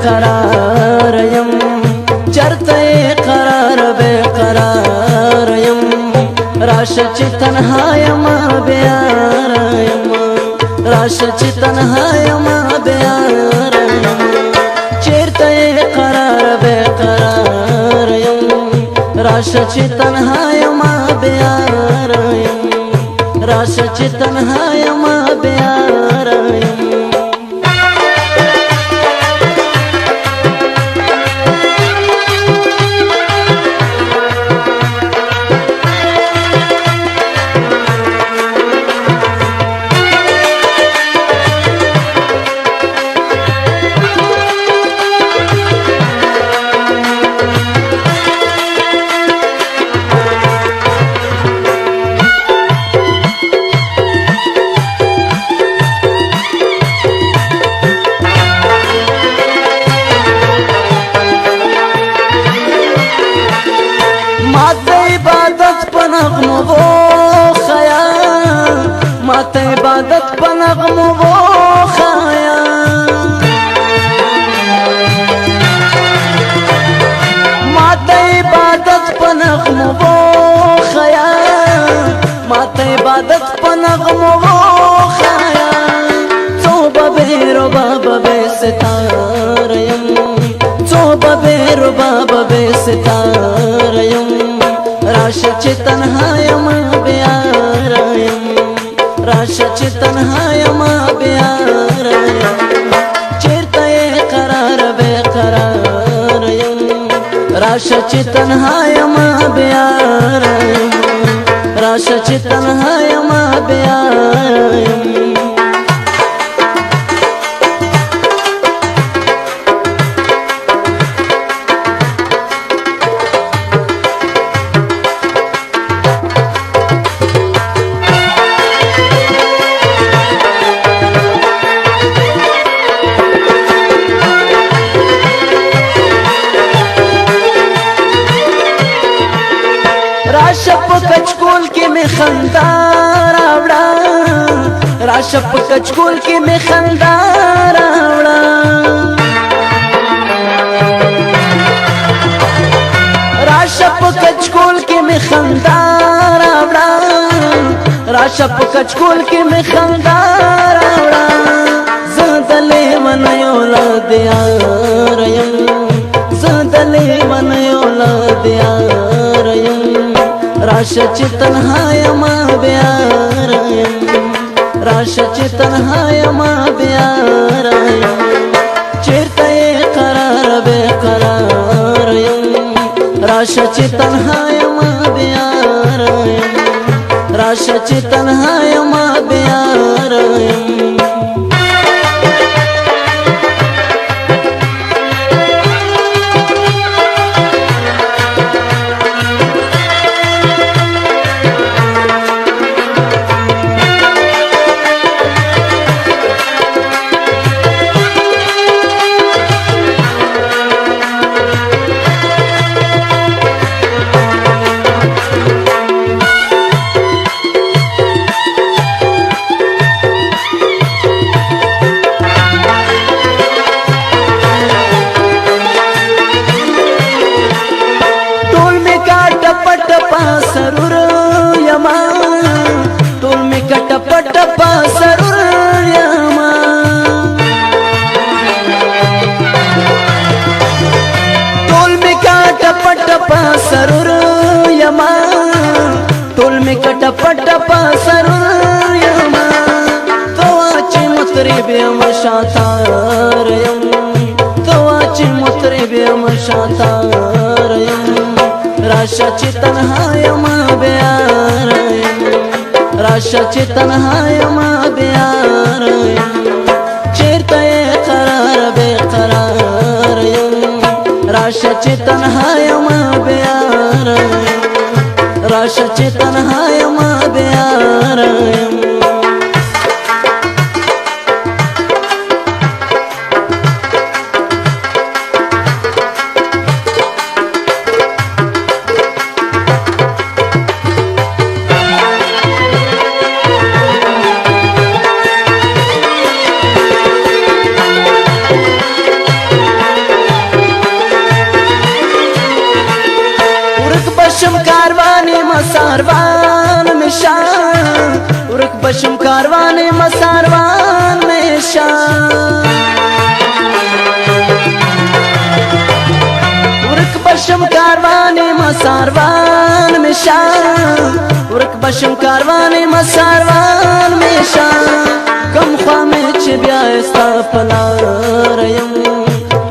قرار یم چرته قرار بے قرار یم راشه چې تنها یم بیار یم راشه چې تنها یم بیار یم چرته قرار بے قرار یم راشه چې تنها یم بیار یم راشه چې تنها یم بیار یم نغمو وہ خیال ماته عبادت په نغمو وہ خیال ماته عبادت په نغمو وہ خیال ماته عبادت په نغمو وہ خیال توبه به رباب به ستار یم توبه به رباب به ستار یم راشه چې تنها یم بیار یم راشه چې تنها یم بیار یم چیرته قرار بے قرار یم راشه چې تنها یم بیار یم راشه چې تنها یم بیار یم راشه په کچکول کې می خندا راوړه راشه په کچکول کې می خندا راوړه راشه په کچکول کې می خندا راوړه راشه په کچکول کې می خندا راوړه زدلې من یو لاد یار یم زدلې من یو لاد یار یم راشه چې تنها یم بیار یم راشه چې تنها یم بیار یم چیرته قرار بے قرار یم راشه چې تنها یم بیار یم راشه چې تنها یم بیار یم سرور یما ټول می کټ پټ پا سرور یما ټول می کټ پټ پا سرور یما ټول می کټ پټ پا سرور یما توا چې مطرب یم شاتار یم توا چې مطرب یم شاتار یم راشه چې تنها یم بیار یم راشه چې تنها یم بیار یم چیرته قرار بے قرار یم راشه چې تنها یم بیار یم راشه چې تنها یم بیار یم مساروان مشان ورک بشم کاروان مساروان مشان ورک بشم کاروان مساروان مشان ورک بشم کاروان مساروان مشان کم خوا می چې بیا ستا په لار یم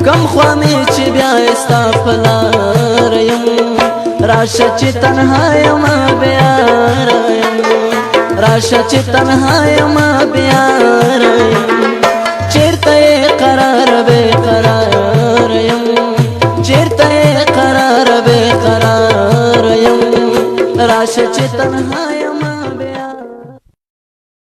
کم خوا می چې بیا ستا په لار یم راشه چې تنها یم بیا یم راشه چې تنها یم بیا یم چیرته قرار به قرار یم چیرته قرار به قرار یم راشه چې تنها